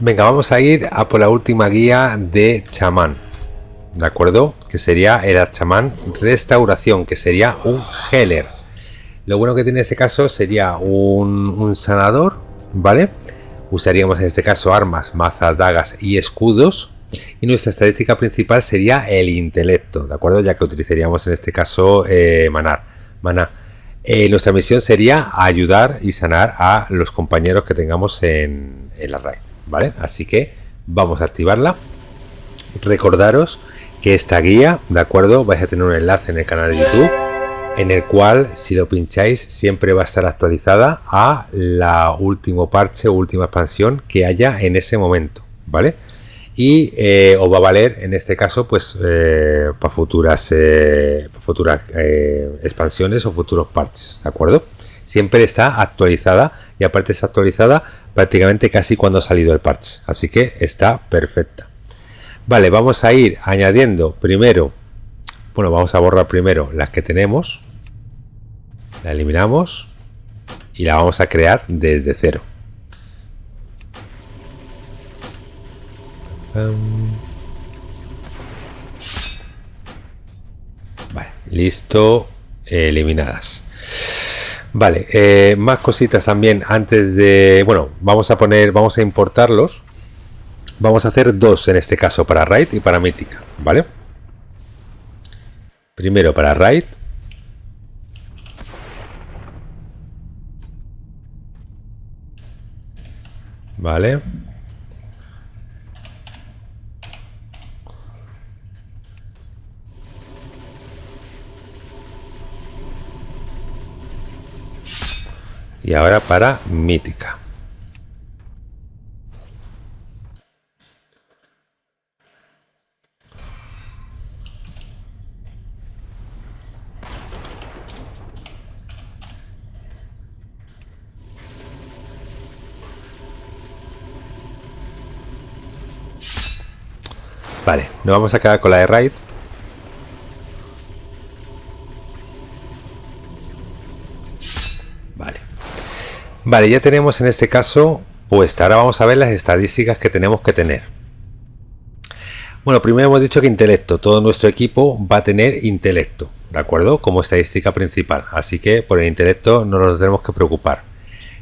Venga, vamos a ir a por la última guía de chamán, ¿de acuerdo? Que sería el chamán restauración, que sería un healer. Lo bueno que tiene este caso sería un sanador, ¿vale? Usaríamos en este caso armas, mazas, dagas y escudos. Y nuestra estadística principal sería el intelecto, ¿de acuerdo? Ya que utilizaríamos en este caso maná. Nuestra misión sería ayudar y sanar a los compañeros que tengamos en la raid, ¿vale? Así que vamos a activarla. Recordaros que esta guía, ¿de acuerdo? Vais a tener un enlace en el canal de YouTube, en el cual si lo pincháis siempre va a estar actualizada a la último parche o última expansión que haya en ese momento, ¿vale? Y os va a valer en este caso pues para futuras expansiones o futuros parches, ¿de acuerdo? Siempre está actualizada y aparte está actualizada prácticamente casi cuando ha salido el parche, así que está perfecta. Vale, vamos a ir añadiendo primero, bueno, vamos a borrar primero las que tenemos, la eliminamos y la vamos a crear desde cero. Vale, listo, eliminadas. Vale, más cositas también antes de, bueno, vamos a importarlos. Vamos a hacer dos en este caso, para raid y para mítica, ¿vale? Primero para raid. Vale. Y ahora para mítica. Vale, nos vamos a quedar con la de raid. Vale, ya tenemos en este caso puesta. Ahora vamos a ver las estadísticas que tenemos que tener. Bueno, primero hemos dicho que intelecto. Todo nuestro equipo va a tener intelecto, ¿de acuerdo? Como estadística principal. Así que por el intelecto no nos tenemos que preocupar.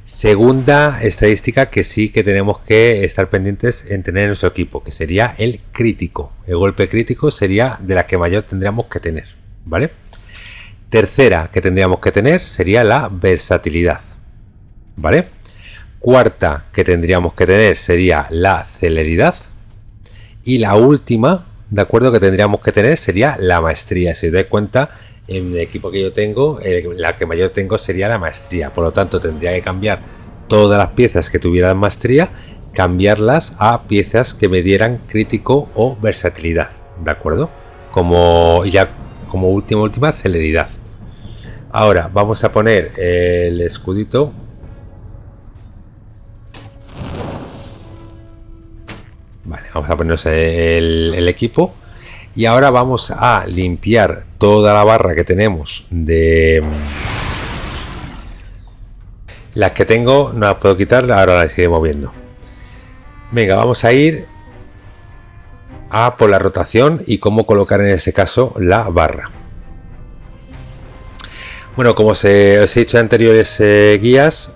Segunda estadística que sí que tenemos que estar pendientes en tener en nuestro equipo, que sería el crítico. El golpe crítico sería de la que mayor tendríamos que tener, ¿vale? Tercera que tendríamos que tener sería la versatilidad, ¿vale? Cuarta que tendríamos que tener sería la celeridad. Y la última, de acuerdo, que tendríamos que tener sería la maestría. Si os dais cuenta, en el equipo que yo tengo, la que mayor tengo sería la maestría. Por lo tanto, tendría que cambiar todas las piezas que tuvieran maestría, cambiarlas a piezas que me dieran crítico o versatilidad, ¿de acuerdo? Como última celeridad. Ahora vamos a poner el escudito. Vale, vamos a ponernos el equipo. Y ahora vamos a limpiar toda la barra que tenemos de las que tengo. No las puedo quitar, ahora las sigue moviendo. Venga, vamos a ir a por la rotación y cómo colocar en este caso la barra. Bueno, como os he dicho en anteriores guías,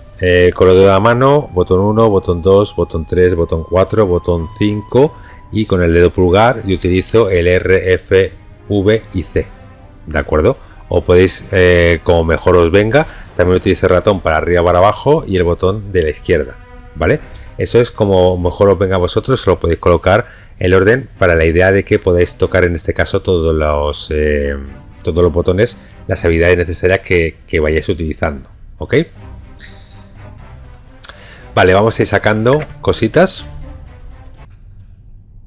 con lo de la mano, botón 1, botón 2, botón 3, botón 4, botón 5 y con el dedo pulgar yo utilizo el R, F, V y C, ¿de acuerdo? O podéis, como mejor os venga, también utilizo el ratón para arriba, para abajo y el botón de la izquierda, ¿vale? Eso es como mejor os venga a vosotros, lo podéis colocar el orden para la idea de que podáis tocar en este caso todos los botones, las habilidades necesarias que vayáis utilizando, ¿ok? Vale, vamos a ir sacando cositas.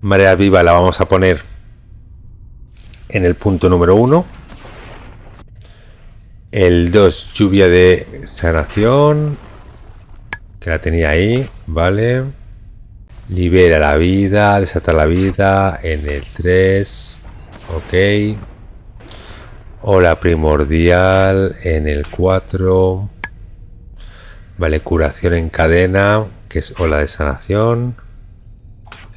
Marea viva la vamos a poner en el punto número 1. El 2, lluvia de sanación, que la tenía ahí, vale. Libera la vida, desata la vida en el 3, ok. Ola primordial en el 4. Vale, curación en cadena, que es ola de sanación.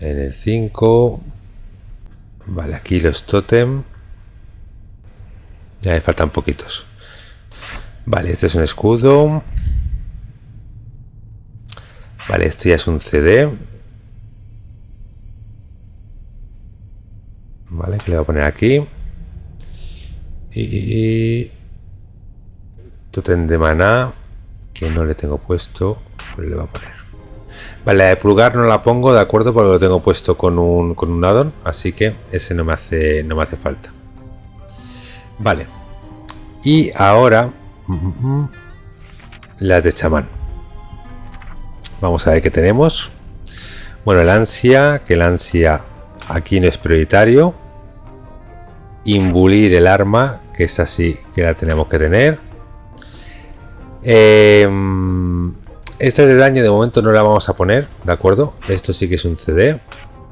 En el 5. Vale, aquí los tótem. Ya me faltan poquitos. Vale, este es un escudo. Vale, esto ya es un CD. Vale, que le voy a poner aquí. Y tótem de maná, que no le tengo puesto, pues le voy a poner. Vale, la de pulgar no la pongo, de acuerdo, porque lo tengo puesto con un addon, así que ese no me hace falta. Vale. Y ahora las de chamán. Vamos a ver qué tenemos. Bueno, el ansia, que el ansia aquí no es prioritario. Imbulir el arma, que esta sí que la tenemos que tener. Esta de daño de momento no la vamos a poner, ¿de acuerdo? Esto sí que es un CD,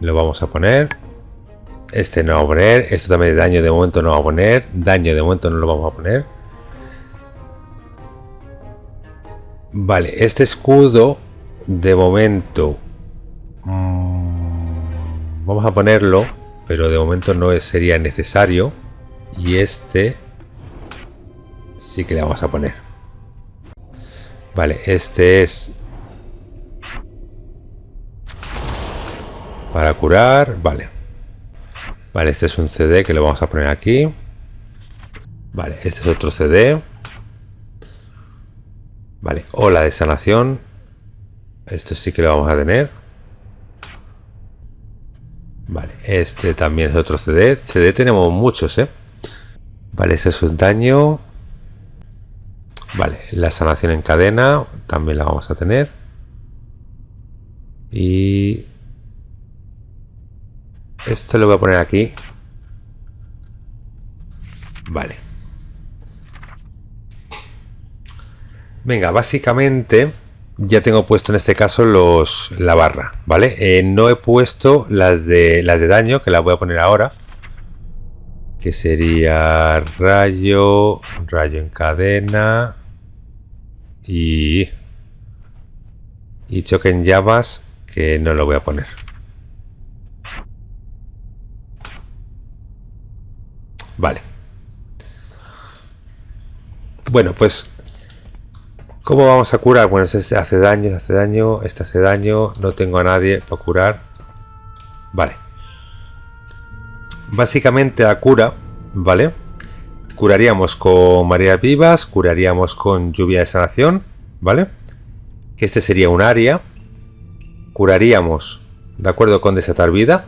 lo vamos a poner. Este no va a poner, esto también de daño de momento no va a poner. Daño de momento no lo vamos a poner. Vale, este escudo de momento vamos a ponerlo, pero de momento no sería necesario. Y este sí que le vamos a poner. Vale, este es para curar. Vale. Vale, este es un CD que lo vamos a poner aquí. Vale, este es otro CD. Vale, ola de sanación. Esto sí que lo vamos a tener. Vale, este también es otro CD. CD tenemos muchos, ¿eh? Vale, ese es un daño. Vale, la sanación en cadena también la vamos a tener. Y esto lo voy a poner aquí. Vale. Venga, básicamente ya tengo puesto en este caso la barra, ¿vale? No he puesto las de daño, que las voy a poner ahora. Que sería rayo en cadena y choque en llamas, que no lo voy a poner. Vale. Bueno, pues ¿cómo vamos a curar? Bueno, este hace daño, este hace daño, no tengo a nadie para curar. Vale. Básicamente a cura, ¿vale? Curaríamos con mareas vivas, curaríamos con lluvia de sanación, ¿vale? Que este sería un área. Curaríamos, de acuerdo, con desatar vida.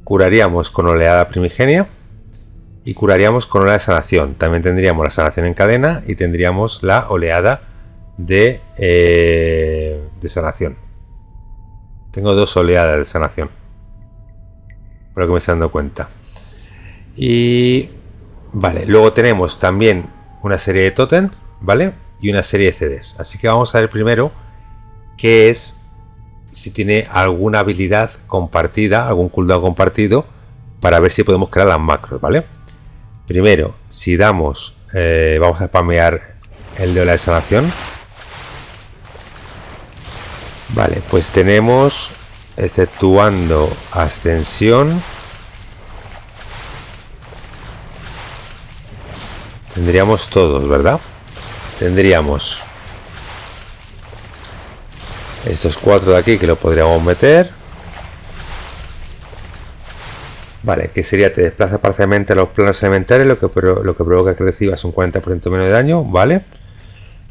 Curaríamos con oleada primigenia. Y curaríamos con oleada de sanación. También tendríamos la sanación en cadena y tendríamos la oleada de sanación. Tengo dos oleadas de sanación, por lo que me estoy dando cuenta. Y vale, luego tenemos también una serie de tótems, ¿vale? Y una serie de CDs. Así que vamos a ver primero qué es, si tiene alguna habilidad compartida, algún cooldown compartido, para ver si podemos crear las macros, ¿vale? Primero, si damos, vamos a spamear el de ola de sanación. Vale, pues tenemos, exceptuando ascensión, tendríamos todos, ¿verdad? Tendríamos estos 4 de aquí que lo podríamos meter. Vale, que sería te desplaza parcialmente a los planos elementales, lo que provoca que recibas un 40% menos de daño, ¿vale?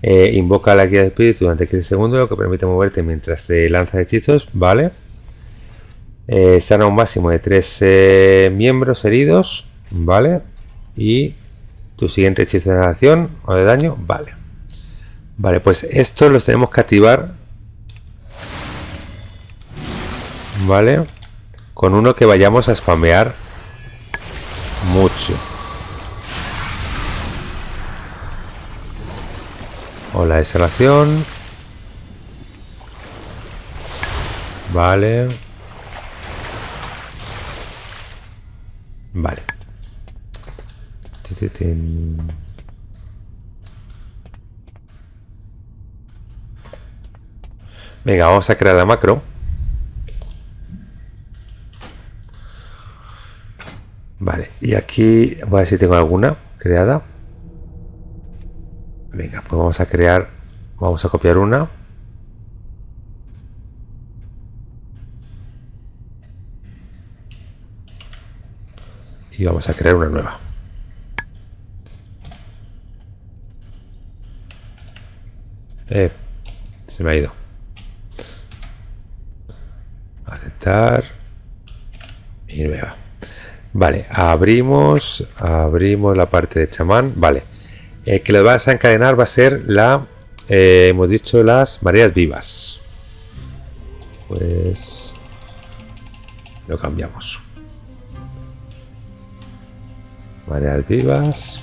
Invoca la guía de espíritu durante 15 segundos, lo que permite moverte mientras te lanzas hechizos, ¿vale? Sana un máximo de 3 miembros heridos, ¿vale? Y tu siguiente hechizo de acción o de daño, vale. Vale, pues estos los tenemos que activar, ¿vale? Con uno que vayamos a spamear mucho. Ola de sanación. Vale. Vale. Venga, vamos a crear la macro. Vale, y aquí voy a ver si tengo alguna creada. Venga, pues vamos a crear, vamos a copiar una. Y vamos a crear una nueva. Se me ha ido. Aceptar. Y nueva. Vale, abrimos la parte de chamán. Vale, que lo vas a encadenar va a ser la, hemos dicho, las mareas vivas. Pues lo cambiamos. Mareas vivas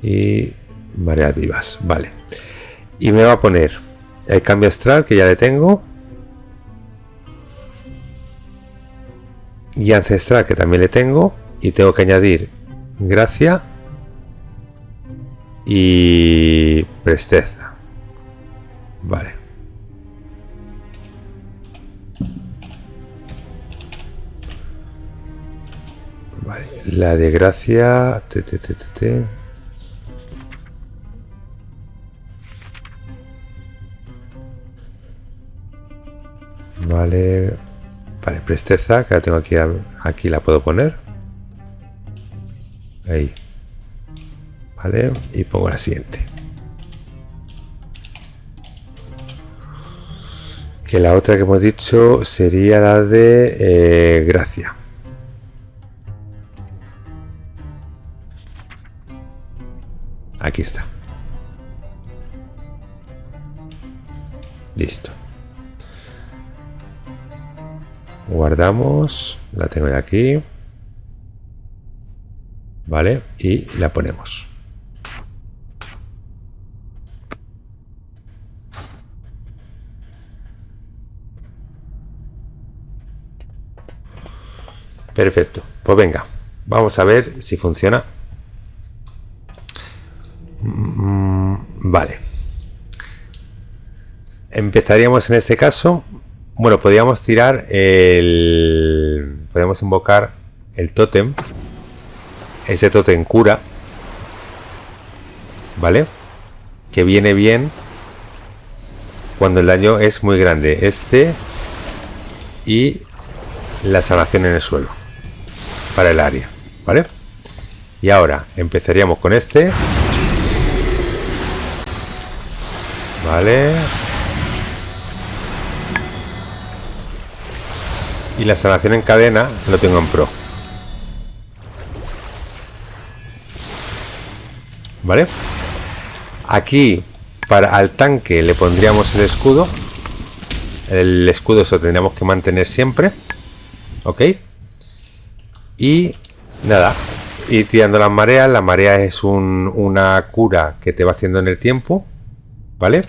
y mareas vivas. Vale, y me va a poner el cambio astral, que ya le tengo, y ancestral, que también le tengo, y tengo que añadir gracia y presteza. Vale, vale, la de gracia vale. Vale, presteza, que la tengo aquí, aquí la puedo poner. Ahí. Vale, y pongo la siguiente. Que la otra que hemos dicho sería la de gracia. Aquí está. Listo. Guardamos, la tengo de aquí, vale, y la ponemos. Perfecto, pues venga, vamos a ver si funciona. Vale, empezaríamos en este caso. Bueno, podríamos tirar podríamos invocar el tótem. Ese tótem cura, ¿vale? Que viene bien cuando el daño es muy grande. Este y la sanación en el suelo para el área, ¿vale? Y ahora empezaríamos con este, ¿vale? Y la sanación en cadena lo tengo en pro. ¿Vale? Aquí al tanque le pondríamos el escudo. El escudo eso tendríamos que mantener siempre. ¿Ok? Y nada. Ir tirando las mareas. La marea es una cura que te va haciendo en el tiempo. ¿Vale?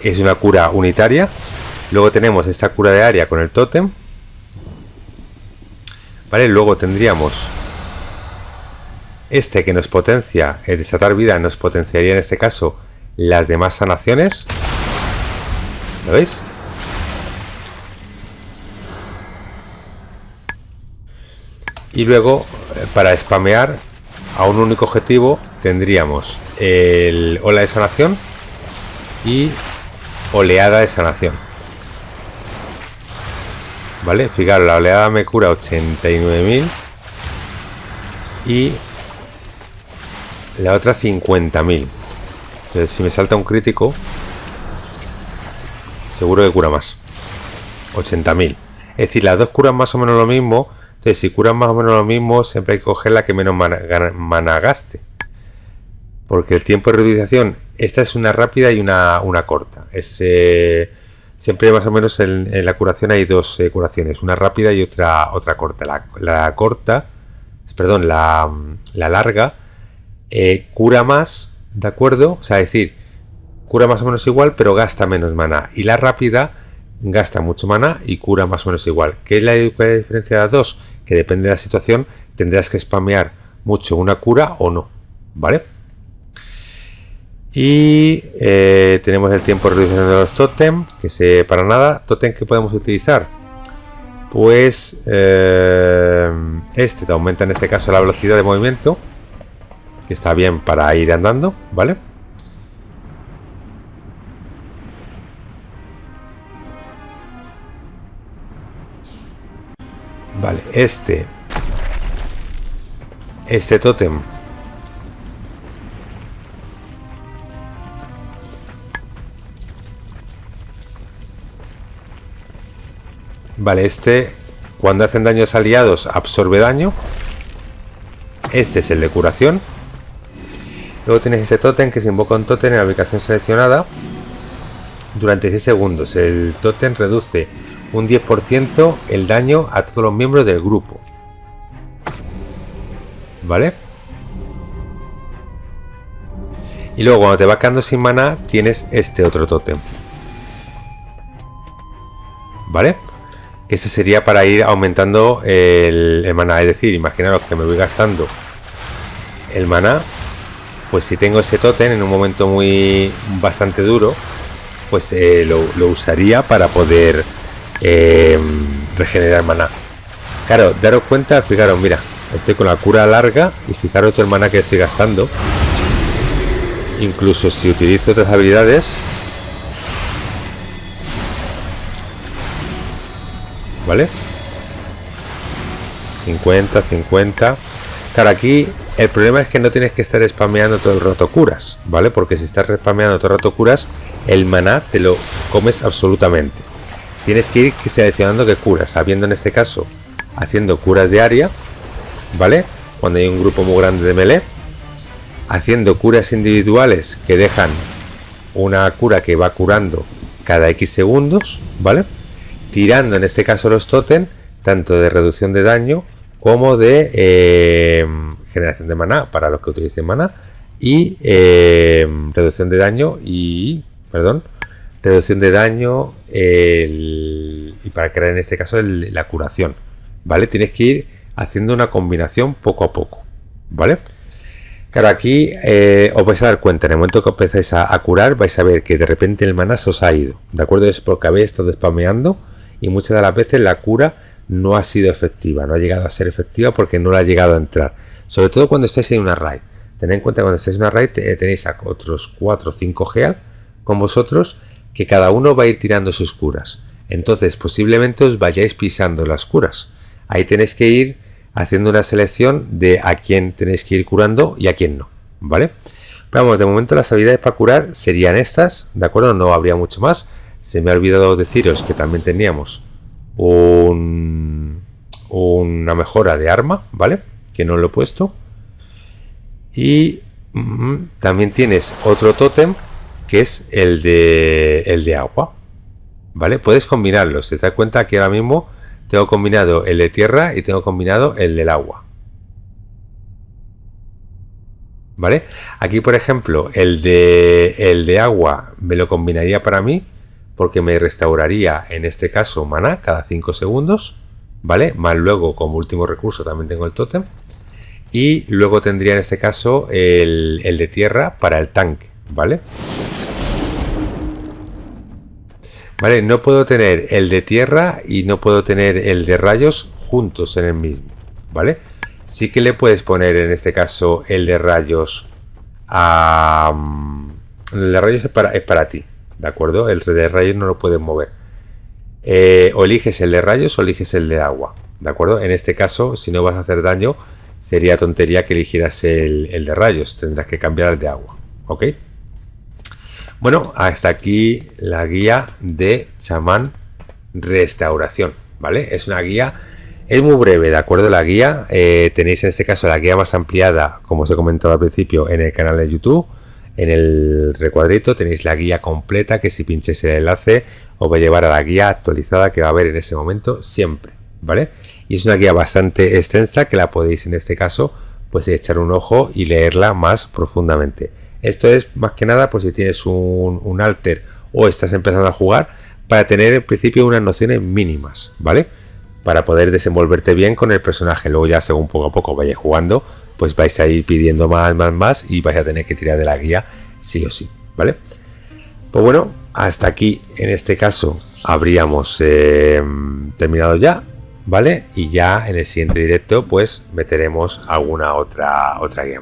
Es una cura unitaria. Luego tenemos esta cura de área con el tótem. Vale, luego tendríamos este que nos potencia, el desatar vida nos potenciaría en este caso las demás sanaciones. ¿Lo veis? Y luego, para spamear a un único objetivo, tendríamos el ola de sanación y oleada de sanación. Vale, fijaros, la oleada me cura 89.000 y la otra 50.000. Entonces, si me salta un crítico, seguro que cura más. 80.000. Es decir, las dos curan más o menos lo mismo. Entonces, si curan más o menos lo mismo, siempre hay que coger la que menos mana gaste. Porque el tiempo de reutilización, esta es una rápida y una corta. Es siempre más o menos en la curación hay dos curaciones, una rápida y otra corta. La corta, perdón, la larga cura más, ¿de acuerdo? O sea, es decir, cura más o menos igual, pero gasta menos maná. Y la rápida gasta mucho maná y cura más o menos igual. ¿Qué es la diferencia de las dos? Que depende de la situación, tendrás que spamear mucho una cura o no, ¿vale? Y tenemos el tiempo de reducción de los tótem, que para nada. Tótem que podemos utilizar, pues este te aumenta en este caso la velocidad de movimiento, que está bien para ir andando, ¿vale? Vale, este tótem vale, cuando hacen daños aliados absorbe daño. Este es el de curación. Luego tienes este tótem que se invoca un tótem en la ubicación seleccionada durante 6 segundos. El tótem reduce un 10% el daño a todos los miembros del grupo, ¿vale? Y luego cuando te vas quedando sin maná tienes este otro tótem, ¿vale? Que este sería para ir aumentando el maná. Es decir, imaginaros que me voy gastando el maná, pues si tengo ese tótem en un momento bastante duro, pues lo usaría para poder regenerar maná. Claro, daros cuenta, fijaros, mira, estoy con la cura larga y fijaros todo el maná que estoy gastando. Incluso si utilizo otras habilidades, ¿vale? 50. Claro, aquí el problema es que no tienes que estar spameando todo el rato curas, ¿vale? Porque si estás spameando todo el rato curas, el maná te lo comes absolutamente. Tienes que ir seleccionando qué curas, sabiendo en este caso, haciendo curas de área, ¿vale? Cuando hay un grupo muy grande de melee, haciendo curas individuales que dejan una cura que va curando cada X segundos, ¿vale? Tirando en este caso los tótem, tanto de reducción de daño como de generación de maná para los que utilicen maná, y reducción de daño y para crear en este caso la curación, ¿vale? Tienes que ir haciendo una combinación poco a poco, ¿vale? Claro, aquí os vais a dar cuenta, en el momento que empezáis a curar, vais a ver que de repente el maná se os ha ido, ¿de acuerdo? Es porque habéis estado spameando y muchas de las veces la cura no ha sido efectiva, no ha llegado a ser efectiva porque no la ha llegado a entrar. Sobre todo cuando estáis en una raid. Tened en cuenta que cuando estáis en una raid tenéis a otros 4 o 5 Gear con vosotros, que cada uno va a ir tirando sus curas. Entonces posiblemente os vayáis pisando las curas. Ahí tenéis que ir haciendo una selección de a quién tenéis que ir curando y a quién no, ¿vale? Pero vamos, de momento las habilidades para curar serían estas, ¿de acuerdo? No habría mucho más. Se me ha olvidado deciros que también teníamos una mejora de arma, ¿vale? Que no lo he puesto. Y también tienes otro tótem que es el de agua, ¿vale? Puedes combinarlos. Si te das cuenta que ahora mismo tengo combinado el de tierra y tengo combinado el del agua, ¿vale? Aquí, por ejemplo, el de agua me lo combinaría para mí porque me restauraría en este caso maná cada 5 segundos, ¿vale? Más luego como último recurso también tengo el tótem. Y luego tendría en este caso el de tierra para el tanque, ¿vale? Vale, no puedo tener el de tierra y no puedo tener el de rayos juntos en el mismo, ¿vale? Sí que le puedes poner en este caso el de rayos a... El de rayos es para ti, ¿de acuerdo? El de rayos no lo puedes mover. O eliges el de rayos o eliges el de agua, ¿de acuerdo? En este caso, si no vas a hacer daño, sería tontería que eligieras el de rayos. Tendrás que cambiar al de agua, ¿ok? Bueno, hasta aquí la guía de chamán restauración, ¿vale? Es una guía, es muy breve, ¿de acuerdo? La guía, tenéis en este caso la guía más ampliada, como os he comentado al principio, en el canal de YouTube. En el recuadrito tenéis la guía completa, que si pincháis el enlace os va a llevar a la guía actualizada que va a haber en ese momento siempre, ¿vale? Y es una guía bastante extensa que la podéis en este caso pues echar un ojo y leerla más profundamente. Esto es más que nada pues si tienes un alter o estás empezando a jugar, para tener en principio unas nociones mínimas, ¿vale? Para poder desenvolverte bien con el personaje. Luego ya según poco a poco vayáis jugando, pues vais a ir pidiendo más y vais a tener que tirar de la guía sí o sí, ¿vale? Pues bueno, hasta aquí en este caso habríamos terminado ya. ¿vale? Y ya en el siguiente directo pues meteremos alguna otra guía.